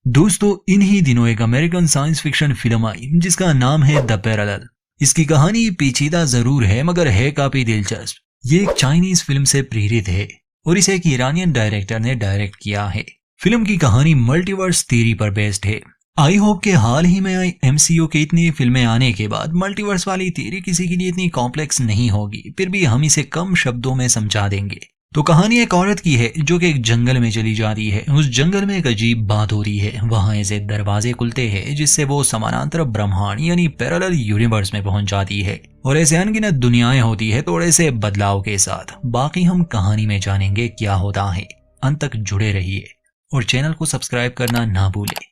दोस्तों, इन्हीं दिनों एक अमेरिकन साइंस फिक्शन फिल्म आई जिसका नाम है द पैरेलल। इसकी कहानी पेचीदा जरूर है मगर है काफी दिलचस्प। ये एक चाइनीज फिल्म से प्रेरित है और इसे एक ईरानियन डायरेक्टर ने डायरेक्ट किया है। फिल्म की कहानी मल्टीवर्स थ्योरी पर बेस्ड है। आई होप के हाल ही में आई एमसीयू की इतनी फिल्में आने के बाद मल्टीवर्स वाली थ्योरी किसी के लिए इतनी कॉम्प्लेक्स नहीं होगी, फिर भी हम इसे कम शब्दों में समझा देंगे। तो कहानी एक औरत की है जो कि एक जंगल में चली जाती है। उस जंगल में एक अजीब बात हो रही है। वहां ऐसे दरवाजे खुलते हैं जिससे वो समानांतर ब्रह्मांड यानी पैरेलल यूनिवर्स में पहुंच जाती है और ऐसे अनगिनत दुनियाएं होती है थोड़े से बदलाव के साथ। बाकी हम कहानी में जानेंगे क्या होता है। अंत तक जुड़े रहिए और चैनल को सब्सक्राइब करना ना भूले।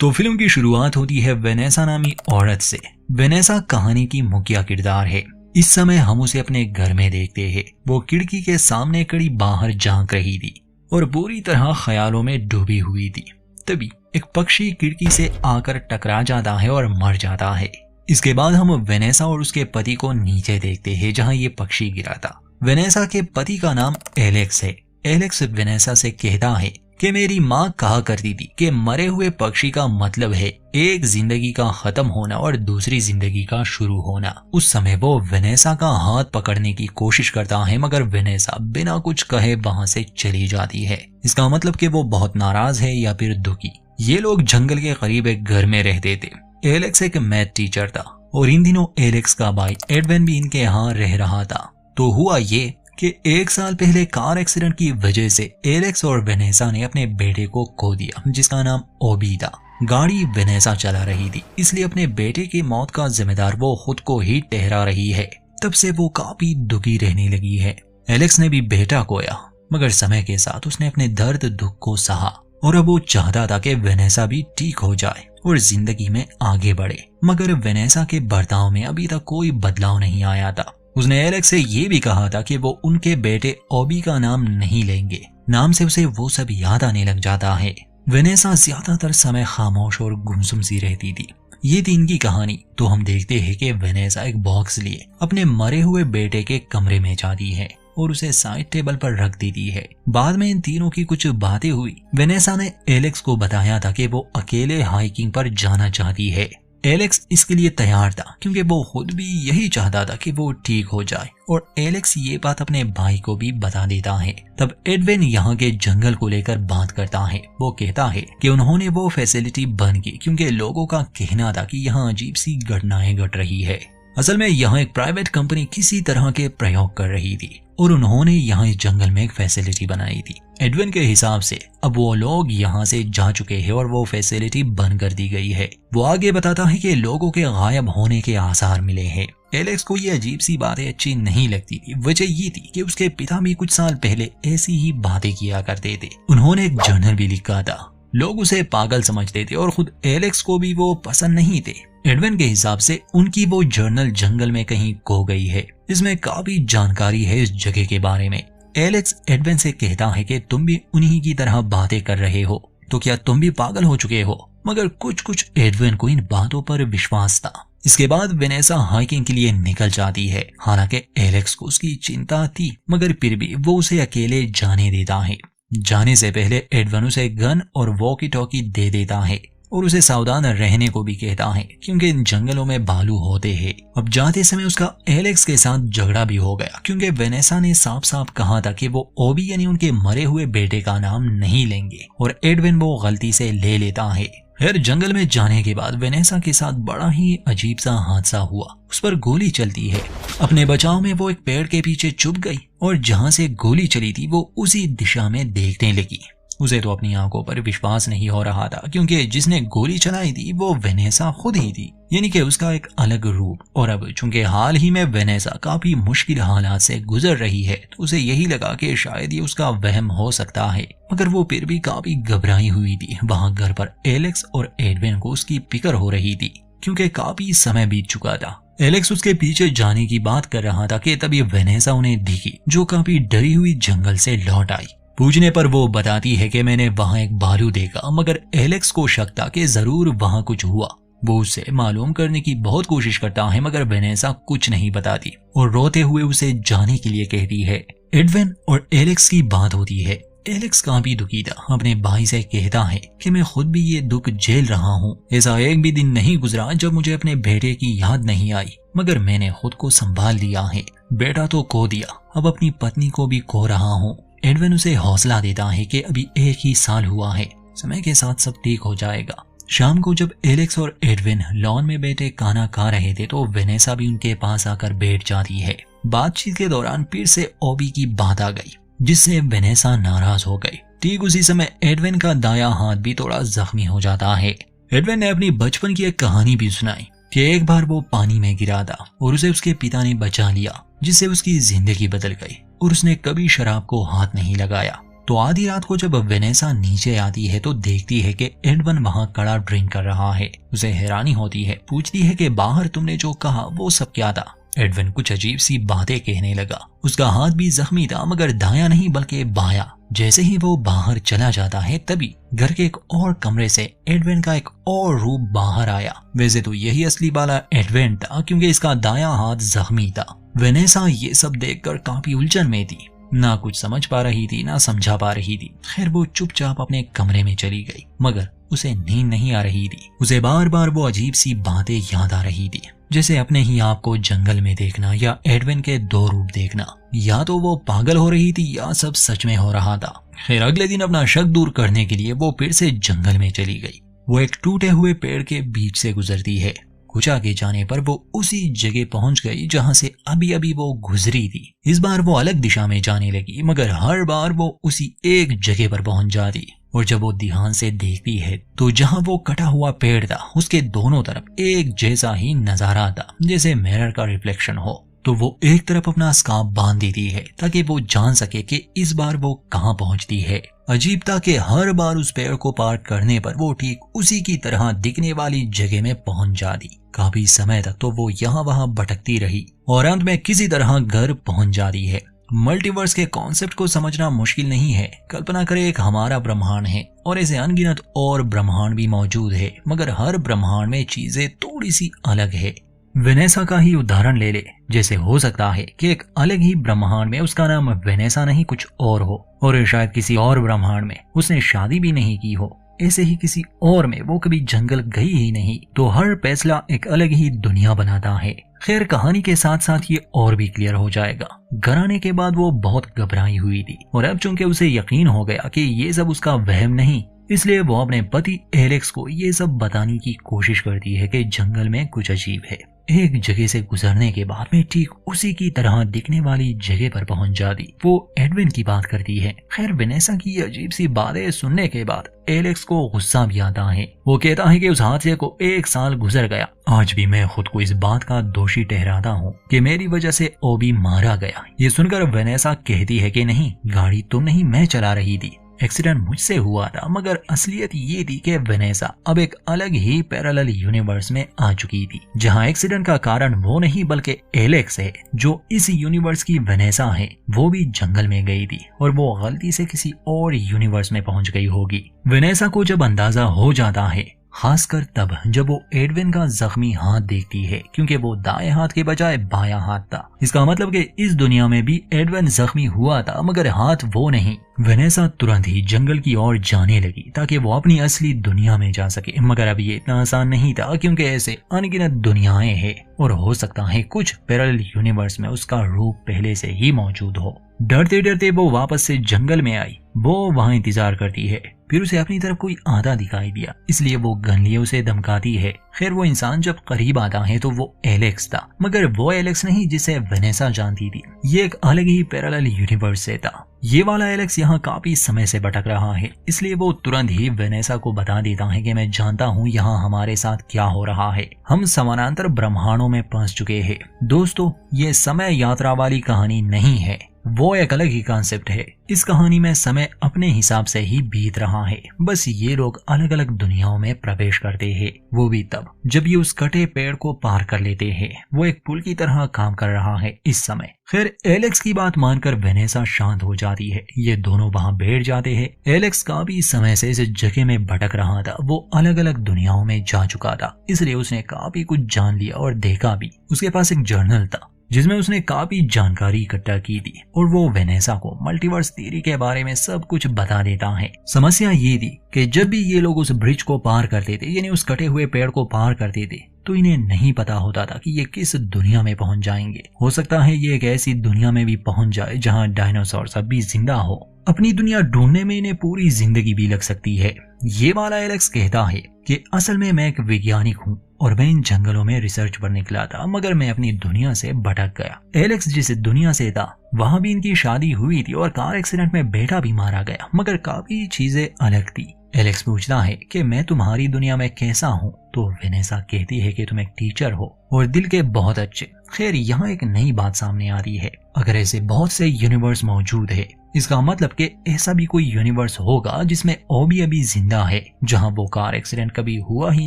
तो फिल्म की शुरुआत होती है वेनेसा नामी औरत से। वेनेसा कहानी की मुख्य किरदार है। इस समय हम उसे अपने घर में देखते हैं। वो खिड़की के सामने खड़ी बाहर झांक रही थी और पूरी तरह ख्यालों में डूबी हुई थी। तभी एक पक्षी खिड़की से आकर टकरा जाता है और मर जाता है। इसके बाद हम वेनेसा और उसके पति को नीचे देखते हैं जहां ये पक्षी गिरा था। वेनेसा के पति का नाम एलेक्स है। एलेक्स वेनेसा से कहता है कि मेरी माँ कहा करती थी कि मरे हुए पक्षी का मतलब है एक जिंदगी का खत्म होना और दूसरी जिंदगी का शुरू होना। उस समय वो वेनेसा का हाथ पकड़ने की कोशिश करता है मगर वेनेसा बिना कुछ कहे वहां से चली जाती है। इसका मतलब कि वो बहुत नाराज है या फिर दुखी। ये लोग जंगल के करीब एक घर में रहते थे। एलेक्स एक मैथ टीचर था और इन दिनों एलेक्स का भाई एडविन भी इनके यहाँ रह रहा था। तो हुआ ये कि 1 साल पहले कार एक्सीडेंट की वजह से एलेक्स और वेनेसा ने अपने बेटे को खो दिया जिसका नाम ओबी था। गाड़ी वेनेसा चला रही थी, इसलिए अपने बेटे की मौत का जिम्मेदार वो खुद को ही ठहरा रही है। तब से वो काफी दुखी रहने लगी है। एलेक्स ने भी बेटा खोया मगर समय के साथ उसने अपने दर्द दुख को सहा और अब वो चाहता था कि वेनेसा भी ठीक हो जाए और जिंदगी में आगे बढ़े। मगर वेनेसा के बर्ताव में अभी तक कोई बदलाव नहीं आया था। उसने एलेक्स से ये भी कहा था कि वो उनके बेटे ओबी का नाम नहीं लेंगे। नाम से उसे वो सब याद आने लग जाता है। वेनेसा ज्यादातर समय खामोश और गुमसुम सी रहती थी। ये थी इनकी कहानी। तो हम देखते हैं कि वेनेसा एक बॉक्स लिए अपने मरे हुए बेटे के कमरे में जाती है और उसे साइड टेबल पर रख देती है। बाद में इन तीनों की कुछ बातें हुई। वेनेसा ने एलेक्स को बताया था कि वो अकेले हाइकिंग पर जाना चाहती है। एलेक्स इसके लिए तैयार था क्योंकि वो खुद भी यही चाहता था कि वो ठीक हो जाए और एलेक्स ये बात अपने भाई को भी बता देता है। तब एडविन यहाँ के जंगल को लेकर बात करता है। वो कहता है कि उन्होंने वो फैसिलिटी बंद की क्योंकि लोगों का कहना था कि यहाँ अजीब सी घटनाएं घट रही है। असल में यहाँ एक प्राइवेट कंपनी किसी तरह के प्रयोग कर रही थी और उन्होंने यहाँ इस जंगल में एक फैसिलिटी बनाई थी। एडविन के हिसाब से अब वो लोग यहाँ से जा चुके हैं और वो फैसिलिटी बंद कर दी गई है। वो आगे बताता है कि लोगों के गायब होने के आसार मिले हैं। एलेक्स को ये अजीब सी बातें अच्छी नहीं लगती थी। वजह ये थी कि उसके पिता भी कुछ साल पहले ऐसी ही बातें किया करते थे। उन्होंने एक जर्नल भी लिखा था। लोग उसे पागल समझते थे और खुद एलेक्स को भी वो पसंद नहीं थे। एडविन के हिसाब से उनकी वो जर्नल जंगल में कहीं खो गई है। इसमें काफी जानकारी है इस जगह के बारे में। एलेक्स एडविन से कहता है कि तुम भी उन्हीं की तरह बातें कर रहे हो, तो क्या तुम भी पागल हो चुके हो? मगर कुछ एडविन को इन बातों पर विश्वास था। इसके बाद वेनेसा हाइकिंग के लिए निकल जाती है। हालांकि एलेक्स को उसकी चिंता थी मगर फिर भी वो उसे अकेले जाने देता है। जाने से पहले एडविन उसे गन और वॉकी टॉकी दे देता है और उसे सावधान रहने को भी कहता है क्योंकि इन जंगलों में भालू होते हैं। अब जाते समय उसका एलेक्स के साथ झगड़ा भी हो गया क्योंकि वेनेसा ने साफ साफ कहा था कि वो ओबी यानी उनके मरे हुए बेटे का नाम नहीं लेंगे और एडविन वो गलती से ले लेता है। खैर, जंगल में जाने के बाद वेनेसा के साथ बड़ा ही अजीब सा हादसा हुआ। उस पर गोली चलती है। अपने बचाव में वो एक पेड़ के पीछे छुप गई और जहां से गोली चली थी वो उसी दिशा में देखने लगी। उसे तो अपनी आंखों पर विश्वास नहीं हो रहा था क्योंकि जिसने गोली चलाई थी वो वेनेसा खुद ही थी, यानी कि उसका एक अलग रूप। और अब चूंकि हाल ही में वेनेसा काफी मुश्किल हालात से गुजर रही है तो उसे यही लगा कि शायद ये उसका वहम हो सकता है। मगर वो फिर भी काफी घबराई हुई थी। वहां घर पर एलेक्स और एडविन को उसकी फिक्र हो रही थी क्योंकि काफी समय बीत चुका था। एलेक्स उसके पीछे जाने की बात कर रहा था कि तभी वेनेसा उन्हें दिखी जो काफी डरी हुई जंगल से लौट आई। पूछने पर वो बताती है कि मैंने वहां एक भालू देखा। मगर एलेक्स को शक था कि जरूर वहां कुछ हुआ। वो उससे मालूम करने की बहुत कोशिश करता है मगर वेनेसा कुछ नहीं बताती और रोते हुए उसे जाने के लिए कहती है। एडविन और एलेक्स की बात होती है। एलेक्स काफी दुखी था। अपने भाई से कहता है कि मैं खुद भी ये दुख झेल रहा हूँ। ऐसा एक भी दिन नहीं गुजरा जब मुझे अपने बेटे की याद नहीं आई, मगर मैंने खुद को संभाल लिया है। बेटा तो खो दिया, अब अपनी पत्नी को भी खो रहा हूँ। एडविन उसे हौसला देता है कि अभी 1 ही साल हुआ है, समय के साथ सब ठीक हो जाएगा। शाम को जब एलेक्स और एडविन लॉन में बैठे खाना खा रहे थे तो वेनेसा भी उनके पास आकर बैठ जाती है। बातचीत के दौरान फिर से ओबी की बात आ गई, जिससे वेनेसा नाराज हो गई। ठीक उसी समय एडविन का दायां हाथ भी थोड़ा जख्मी हो जाता है। एडविन ने अपनी बचपन की एक कहानी भी सुनाई कि एक बार वो पानी में गिरा था और उसे उसके पिता ने बचा लिया, जिससे उसकी जिंदगी बदल गई और उसने कभी शराब को हाथ नहीं लगाया। तो आधी रात को जब वेनेसा नीचे आती है तो देखती है कि एडविन वहां खड़ा ड्रिंक कर रहा है। उसे हैरानी होती है, पूछती है कि बाहर तुमने जो कहा वो सब क्या था। एडविन कुछ अजीब सी बातें कहने लगा। उसका हाथ भी जख्मी था, मगर दायां नहीं बल्कि बायां। जैसे ही वो बाहर चला जाता है तभी घर के एक और कमरे से एडविन का एक और रूप बाहर आया। वैसे तो यही असली वाला एडविन था, क्योंकि इसका दायां हाथ जख्मी था। वेनेसा ये सब देखकर काफी उलझन में थी, ना कुछ समझ पा रही थी ना समझा पा रही थी। खैर वो चुपचाप अपने कमरे में चली गई, मगर उसे नींद नहीं आ रही थी। उसे बार बार वो अजीब सी बातें याद आ रही थी, जैसे अपने ही आप को जंगल में देखना या एडविन के 2 रूप देखना। या तो वो पागल हो रही थी या सब सच में हो रहा था। खैर अगले दिन अपना शक दूर करने के लिए वो फिर से जंगल में चली गई। वो एक टूटे हुए पेड़ के बीच से गुजरती है। कुछ आगे जाने पर वो उसी जगह पहुंच गई जहां से अभी अभी वो गुजरी थी। इस बार वो अलग दिशा में जाने लगी, मगर हर बार वो उसी एक जगह पर पहुंच जाती। और जब वो ध्यान से देखती है तो जहां वो कटा हुआ पेड़ था उसके दोनों तरफ एक जैसा ही नजारा था, जैसे मिरर का रिफ्लेक्शन हो। तो वो एक तरफ अपना स्कार्फ बांध देती है ताकि वो जान सके कि इस बार वो कहां पहुंचती है। अजीब था कि हर बार उस पेड़ को पार करने पर वो ठीक उसी की तरह दिखने वाली जगह में पहुंच जाती। काफी समय तक तो वो यहाँ वहां भटकती रही और अंत में किसी तरह घर पहुंच जाती है। मल्टीवर्स के कॉन्सेप्ट को समझना मुश्किल नहीं है। कल्पना करें एक हमारा ब्रह्मांड है और ऐसे अनगिनत और ब्रह्मांड भी मौजूद है, मगर हर ब्रह्मांड में चीजें थोड़ी सी अलग है। वेनेसा का ही उदाहरण ले ले। जैसे हो सकता है कि एक अलग ही ब्रह्मांड में उसका नाम वेनेसा नहीं कुछ और हो, और शायद किसी और ब्रह्मांड में उसने शादी भी नहीं की हो। ऐसे ही किसी और में वो कभी जंगल गई ही नहीं। तो हर फैसला एक अलग ही दुनिया बनाता है। खैर कहानी के साथ साथ ये और भी क्लियर हो जाएगा। घर आने के बाद वो बहुत घबराई हुई थी, और अब चूंकि उसे यकीन हो गया कि ये सब उसका वहम नहीं, इसलिए वो अपने पति एलेक्स को ये सब बताने की कोशिश करती है कि जंगल में कुछ अजीब है। एक जगह से गुजरने के बाद में ठीक उसी की तरह दिखने वाली जगह पर पहुंच जाती। वो एडविन की बात करती है। खैर वेनेसा की अजीब सी बातें सुनने के बाद एलेक्स को गुस्सा भी आता है। वो कहता है कि उस हादसे को 1 साल गुजर गया। आज भी मैं खुद को इस बात का दोषी ठहराता हूँ कि मेरी वजह से ओबी मारा गया। ये सुनकर वेनेसा कहती है कि नहीं, गाड़ी तुम नहीं मैं चला रही थी, एक्सीडेंट मुझसे हुआ था। मगर असलियत ये थी कि वेनेसा अब एक अलग ही पैरेलल यूनिवर्स में आ चुकी थी, जहां एक्सीडेंट का कारण वो नहीं बल्कि एलेक्स है, जो इस यूनिवर्स की वेनेसा है। वो भी जंगल में गई थी और वो गलती से किसी और यूनिवर्स में पहुंच गई होगी। वेनेसा को जब अंदाजा हो जाता है, खासकर तब जब वो एडविन का जख्मी हाथ देखती है, क्योंकि वो दाएं हाथ के बजाय बायां हाथ था। इसका मतलब कि इस दुनिया में भी एडविन जख्मी हुआ था, मगर हाथ वो नहीं। वेनेसा तुरंत ही जंगल की ओर जाने लगी ताकि वो अपनी असली दुनिया में जा सके। मगर अब ये इतना आसान नहीं था, क्योंकि ऐसे अनगिनत दुनियाएं हैं और हो सकता है कुछ पैरेलल यूनिवर्स में उसका रूप पहले से ही मौजूद हो। डरते डरते वो वापस से जंगल में आई। वो वहां इंतजार करती है, फिर उसे अपनी तरफ कोई आधा दिखाई दिया, इसलिए वो गन लिए उसे धमकाती है। खैर वो इंसान जब करीब आता है तो वो एलेक्स था, मगर वो एलेक्स नहीं जिसे वेनेसा जानती थी। ये एक अलग ही पैरेलल यूनिवर्स से था। ये वाला एलेक्स यहाँ काफी समय से भटक रहा है, इसलिए वो तुरंत ही वेनेसा को बता देता है कि मैं जानता हूँ यहाँ हमारे साथ क्या हो रहा है। हम समानांतर ब्रह्मांडों में फंस चुके हैं। दोस्तों, ये समय यात्रा वाली कहानी नहीं है, वो एक अलग ही कॉन्सेप्ट है। इस कहानी में समय अपने हिसाब से ही बीत रहा है, बस ये लोग अलग अलग दुनियाओं में प्रवेश करते हैं, वो भी तब जब ये उस कटे पेड़ को पार कर लेते हैं। वो एक पुल की तरह काम कर रहा है इस समय। खैर एलेक्स की बात मानकर वेनेसा शांत हो जाती है। ये दोनों वहां बैठ जाते हैं। एलेक्स काफी समय से इस जगह में भटक रहा था। वो अलग अलग दुनियाओं में जा चुका था, इसलिए उसने काफी कुछ जान लिया और देखा भी। उसके पास एक जर्नल था जिसमें उसने काफी जानकारी इकट्ठा की थी और वो वेनेसा को मल्टीवर्स थ्योरी के बारे में सब कुछ बता देता है। समस्या ये थी कि जब भी ये लोग उस ब्रिज को पार करते थे, यानी उस कटे हुए पेड़ को पार करते थे, तो इन्हें नहीं पता होता था कि ये किस दुनिया में पहुंच जाएंगे। हो सकता है ये एक ऐसी दुनिया में भी पहुंच जाए जहां डायनासोर अब भी जिंदा हो। अपनी दुनिया ढूंढने में इन्हें पूरी जिंदगी भी लग सकती है। ये वाला एलेक्स कहता है कि असल में मैं एक वैज्ञानिक हूँ और मैं इन जंगलों में रिसर्च पर निकला था, मगर मैं अपनी दुनिया से भटक गया। एलेक्स जिस दुनिया से था वहां भी इनकी शादी हुई थी और कार एक्सीडेंट में बेटा भी मारा गया, मगर काफी चीजें अलग थी। एलेक्स पूछता है कि मैं तुम्हारी दुनिया में कैसा हूँ, तो वेनेसा कहती है कि तुम एक टीचर हो और दिल के बहुत अच्छे। खैर, यहाँ एक नई बात सामने आ रही है। अगर ऐसे बहुत से यूनिवर्स मौजूद है, इसका मतलब कि ऐसा भी कोई यूनिवर्स होगा जिसमें ओबी अभी जिंदा है, जहां वो कार एक्सीडेंट कभी हुआ ही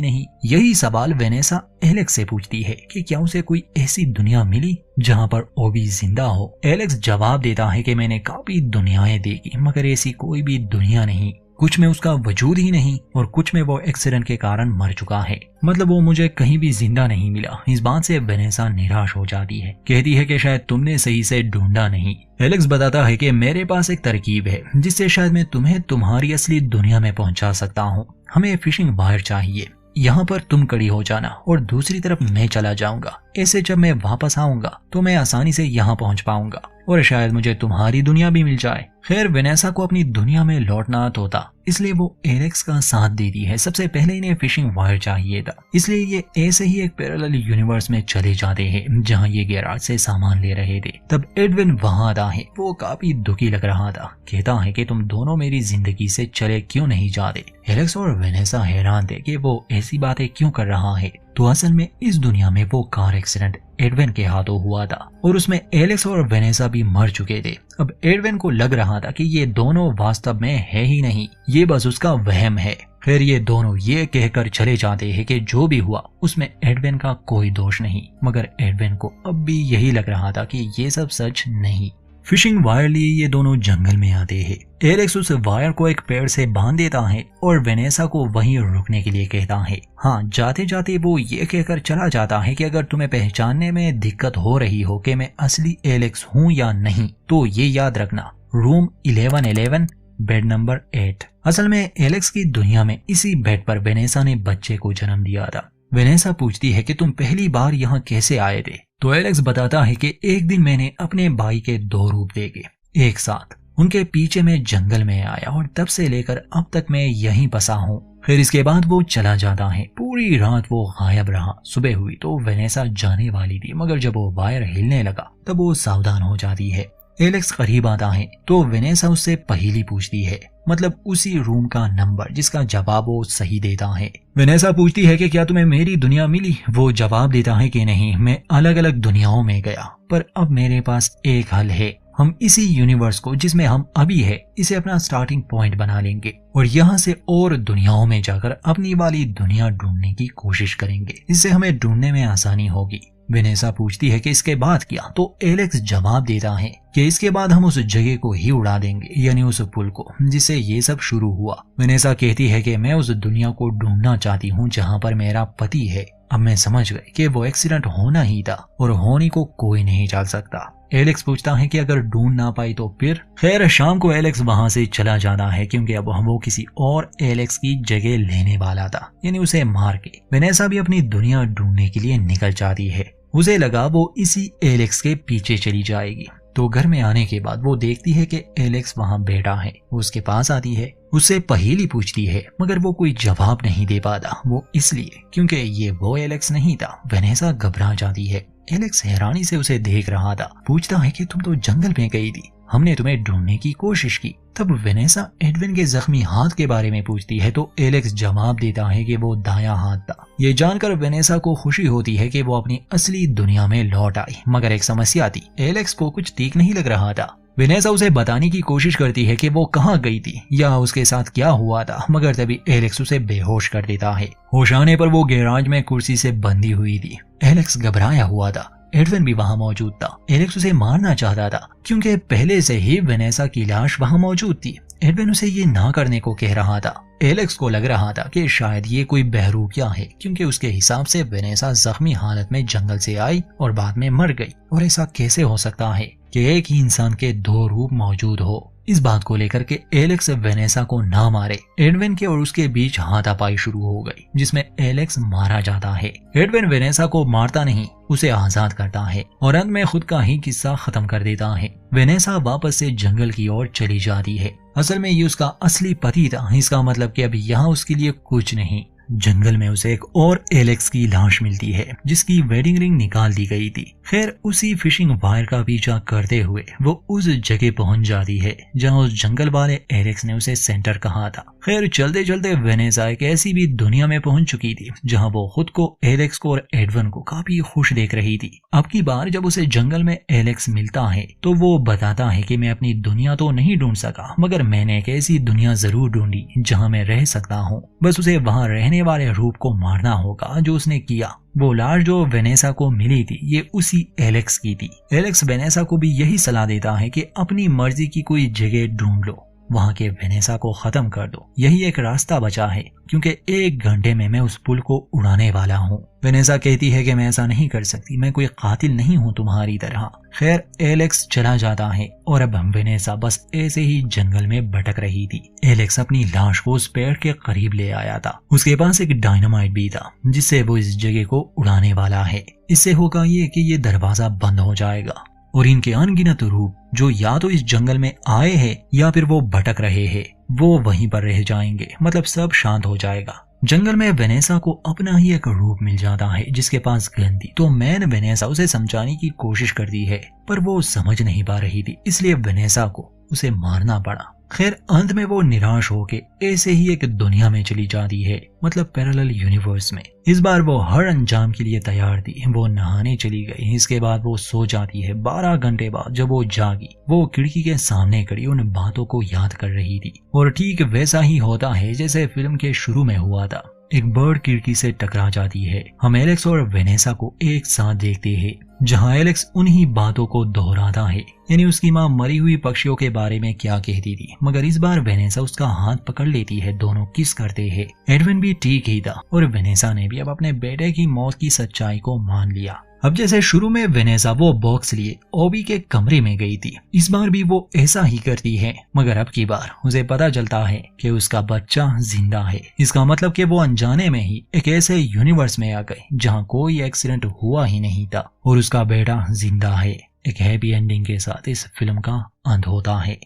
नहीं। यही सवाल वेनेसा एलेक्स से पूछती है कि क्या उसे कोई ऐसी दुनिया मिली जहां पर ओबी जिंदा हो। एलेक्स जवाब देता है कि मैंने काफी दुनियाएं देखी, मगर ऐसी कोई भी दुनिया नहीं। कुछ में उसका वजूद ही नहीं और कुछ में वो एक्सीडेंट के कारण मर चुका है, मतलब वो मुझे कहीं भी जिंदा नहीं मिला। इस बात से वेनेसा निराश हो जाती है, कहती है कि शायद तुमने सही से ढूंढा नहीं। एलेक्स बताता है कि मेरे पास एक तरकीब है जिससे शायद मैं तुम्हें तुम्हारी असली दुनिया में पहुंचा सकता हूँ। हमें फिशिंग वायर चाहिए, यहाँ पर तुम खड़ी हो जाना और दूसरी तरफ मैं चला जाऊंगा। ऐसे जब मैं वापस आऊंगा तो मैं आसानी से यहाँ पहुंच पाऊंगा और शायद मुझे तुम्हारी दुनिया भी मिल जाए। खैर, वेनेसा को अपनी दुनिया में लौटना होता, इसलिए वो एलेक्स का साथ देती है। सबसे पहले इन्हें फिशिंग वायर चाहिए था, इसलिए ये ऐसे ही एक पैरेलल यूनिवर्स में चले जाते हैं जहां ये गैराज से सामान ले रहे थे। तब एडविन वहां आता है। वो काफी दुखी लग रहा था, कहता है कि तुम दोनों मेरी जिंदगी से चले क्यों नहीं जाते। एलेक्स और वेनेसा हैरान थे कि वो ऐसी बातें क्यों कर रहा है। तो असल में इस दुनिया में वो कार एक्सीडेंट एडविन के हाथों हुआ था और उसमें एलेक्स और वेनेसा भी मर चुके थे। अब एडविन को लग रहा था कि ये दोनों वास्तव में है ही नहीं, ये बस उसका वहम है। फिर ये दोनों ये कहकर चले जाते हैं कि जो भी हुआ उसमें एडविन का कोई दोष नहीं, मगर एडविन को अब भी यही लग रहा था कि ये सब सच नहीं। फिशिंग वायर लिए ये दोनों जंगल में आते हैं। एलेक्स उस वायर को एक पेड़ से बांध देता है और वेनेसा को वहीं रुकने के लिए कहता है। हाँ, जाते जाते वो ये कहकर चला जाता है कि अगर तुम्हें पहचानने में दिक्कत हो रही हो कि मैं असली एलेक्स हूँ या नहीं, तो ये याद रखना, रूम 1111 बेड नंबर 8। असल में एलेक्स की दुनिया में इसी बेड पर वेनेसा ने बच्चे को जन्म दिया था। वेनेसा पूछती है कि तुम पहली बार यहाँ कैसे आए थे। तो एलेक्स बताता है कि एक दिन मैंने अपने भाई के 2 रूप देखे एक साथ। उनके पीछे मैं जंगल में आया और तब से लेकर अब तक मैं यहीं बसा हूँ। फिर इसके बाद वो चला जाता है। पूरी रात वो गायब रहा। सुबह हुई तो वेनेसा जाने वाली थी, मगर जब वो वायर हिलने लगा तब वो सावधान हो जाती है। एलेक्स करीब आता है तो वेनेसा उससे पहेली पूछती है, मतलब उसी रूम का नंबर, जिसका जवाब वो सही देता है। वेनेसा पूछती है कि क्या तुम्हें मेरी दुनिया मिली। वो जवाब देता है कि नहीं, मैं अलग अलग दुनियाओं में गया, पर अब मेरे पास एक हल है। हम इसी यूनिवर्स को जिसमें हम अभी है, इसे अपना स्टार्टिंग पॉइंट बना लेंगे और यहाँ से और दुनियाओं में जाकर अपनी वाली दुनिया ढूंढने की कोशिश करेंगे। इससे हमें ढूंढने में आसानी होगी। वेनेसा पूछती है कि इसके बाद क्या, तो एलेक्स जवाब देता है कि इसके बाद हम उस जगह को ही उड़ा देंगे, यानी उस पुल को जिससे ये सब शुरू हुआ। वेनेसा कहती है कि मैं उस दुनिया को ढूंढना चाहती हूँ जहाँ पर मेरा पति है। अब मैं समझ गई कि वो एक्सीडेंट होना ही था और होने को कोई नहीं टाल सकता। एलेक्स पूछता है कि अगर ढूंढ ना पाई तो फिर। खैर, शाम को एलेक्स वहां से चला जाना है क्योंकि अब वो किसी और एलेक्स की जगह लेने वाला था, यानी उसे मार के। वेनेसा भी अपनी दुनिया ढूंढने के लिए निकल जाती है। उसे लगा वो इसी एलेक्स के पीछे चली जाएगी। तो घर में आने के बाद वो देखती है कि एलेक्स वहां बैठा है। वो उसके पास आती है, उससे पहेली पूछती है, मगर वो कोई जवाब नहीं दे पाता। वो इसलिए क्योंकि ये वो एलेक्स नहीं था। वेनेसा घबरा जाती है। एलेक्स हैरानी से उसे देख रहा था। पूछता है कि तुम तो जंगल में गई थी, हमने तुम्हें ढूंढने की कोशिश की। तब वेनेसा एडविन के जख्मी हाथ के बारे में पूछती है तो एलेक्स जवाब देता है कि वो दायां हाथ था। ये जानकर वेनेसा को खुशी होती है कि वो अपनी असली दुनिया में लौट आई, मगर एक समस्या थी। एलेक्स को कुछ ठीक नहीं लग रहा था। वेनेसा उसे बताने की कोशिश करती है कि वो कहाँ गई थी या उसके साथ क्या हुआ था, मगर तभी एलेक्स उसे बेहोश कर देता है। होश आने पर वो गैराज में कुर्सी से बंधी हुई थी। एलेक्स घबराया हुआ था। एडविन भी वहां मौजूद था। एलेक्स उसे मारना चाहता था क्योंकि पहले से ही वेनेसा की लाश वहां मौजूद थी। एडविन उसे ये ना करने को कह रहा था। एलेक्स को लग रहा था कि शायद ये कोई बहरूपिया है, क्योंकि उसके हिसाब से वेनेसा जख्मी हालत में जंगल से आई और बाद में मर गई। और ऐसा कैसे हो सकता है कि एक ही इंसान के दो रूप मौजूद हो। इस बात को लेकर के एलेक्स वेनेसा को ना मारे, एडविन के और उसके बीच हाथापाई शुरू हो गई, जिसमें एलेक्स मारा जाता है। एडविन वेनेसा को मारता नहीं, उसे आजाद करता है और अंत में खुद का ही किस्सा खत्म कर देता है। वेनेसा वापस से जंगल की ओर चली जाती है। असल में ये उसका असली पति था, इसका मतलब कि अभी यहाँ उसके लिए कुछ नहीं। जंगल में उसे एक और एलेक्स की लाश मिलती है, जिसकी वेडिंग रिंग निकाल दी गई थी। खैर उसी फिशिंग वायर का पीछा करते हुए वो उस जगह पहुंच जाती है जहां उस जंगल वाले एलेक्स ने उसे सेंटर कहा था। खैर चलते चलते वेनेसा एक ऐसी भी दुनिया में पहुंच चुकी थी जहां वो खुद को, एलेक्स को और एडविन को काफी खुश देख रही थी। अब की बार जब उसे जंगल में एलेक्स मिलता है तो वो बताता है कि मैं अपनी दुनिया तो नहीं ढूंढ सका, मगर मैंने एक ऐसी दुनिया जरूर ढूंढी जहां मैं रह सकता हूँ। बस उसे वहां रहने वाले रूप को मारना होगा जो उसने किया। वो लाश जो वेनेसा को मिली थी ये उसी एलेक्स की थी। एलेक्स वेनेसा को भी यही सलाह देता है कि अपनी मर्जी की कोई जगह ढूंढ लो, वहां के वेनेसा को खत्म कर दो, यही एक रास्ता बचा है, क्योंकि 1 घंटे में मैं उस पुल को उड़ाने वाला हूँ। वेनेसा कहती है कि मैं ऐसा नहीं कर सकती, मैं कोई कातिल नहीं हूँ तुम्हारी तरह। खैर एलेक्स चला जाता है और अब हम वेनेसा बस ऐसे ही जंगल में भटक रही थी। एलेक्स अपनी लाश को उस पेड़ के करीब ले आया था। उसके पास एक डायनामाइट भी था जिससे वो इस जगह को उड़ाने वाला है। इससे होगा ये कि ये दरवाजा बंद हो जाएगा और इनके अनगिनत रूप जो या तो इस जंगल में आए हैं या फिर वो भटक रहे हैं, वो वहीं पर रह जाएंगे, मतलब सब शांत हो जाएगा। जंगल में वेनेसा को अपना ही एक रूप मिल जाता है जिसके पास गन थी। तो मैन वेनेसा उसे समझाने की कोशिश करती है, पर वो समझ नहीं पा रही थी, इसलिए वेनेसा को उसे मारना पड़ा। खैर अंत में वो निराश होके ऐसे ही एक दुनिया में चली जाती है, मतलब पैरेलल यूनिवर्स में। इस बार वो हर अंजाम के लिए तैयार थी। वो नहाने चली गई, इसके बाद वो सो जाती है। 12 घंटे बाद जब वो जागी, वो खिड़की के सामने खड़ी उन बातों को याद कर रही थी। और ठीक वैसा ही होता है जैसे फिल्म के शुरू में हुआ था। एक बर्ड खिड़की से टकरा जाती है। हम एलेक्स और वेनेसा को एक साथ देखते हैं, जहां एलेक्स उन्हीं बातों को दोहराता है, यानी उसकी माँ मरी हुई पक्षियों के बारे में क्या कहती थी, मगर इस बार वेनेसा उसका हाथ पकड़ लेती है। दोनों किस करते हैं। एडविन भी ठीक ही था और वेनेसा ने भी अब अपने बेटे की मौत की सच्चाई को मान लिया। अब जैसे शुरू में वेनेसा वो बॉक्स लिए ओबी के कमरे में गई थी, इस बार भी वो ऐसा ही करती है, मगर अब की बार उसे पता चलता है कि उसका बच्चा जिंदा है। इसका मतलब कि वो अनजाने में ही एक ऐसे यूनिवर्स में आ गए जहां कोई एक्सीडेंट हुआ ही नहीं था और उसका बेटा जिंदा है। एक हैप्पी एंडिंग के साथ इस फिल्म का अंत होता है।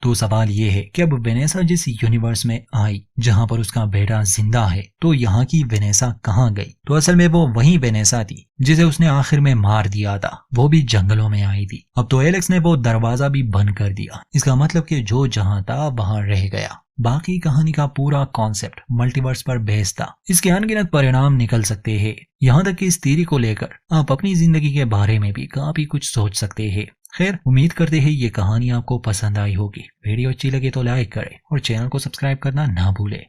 तो सवाल ये है कि अब वेनेसा जिस यूनिवर्स में आई जहां पर उसका बेटा जिंदा है, तो यहाँ की वेनेसा कहाँ गई? तो असल में वो वही वेनेसा थी जिसे उसने आखिर में मार दिया था। वो भी जंगलों में आई थी। अब तो एलेक्स ने वो दरवाजा भी बंद कर दिया। इसका मतलब कि जो जहां था वहां रह गया। बाकी कहानी का पूरा कॉन्सेप्ट मल्टीवर्स पर बेस्ड था। इसके अनगिनत परिणाम निकल सकते हैं। यहाँ तक कि इस थ्योरी को लेकर आप अपनी जिंदगी के बारे में भी काफी कुछ सोच सकते हैं। खैर उम्मीद करते हैं ये कहानी आपको पसंद आई होगी। वीडियो अच्छी लगे तो लाइक करें और चैनल को सब्सक्राइब करना ना भूलें।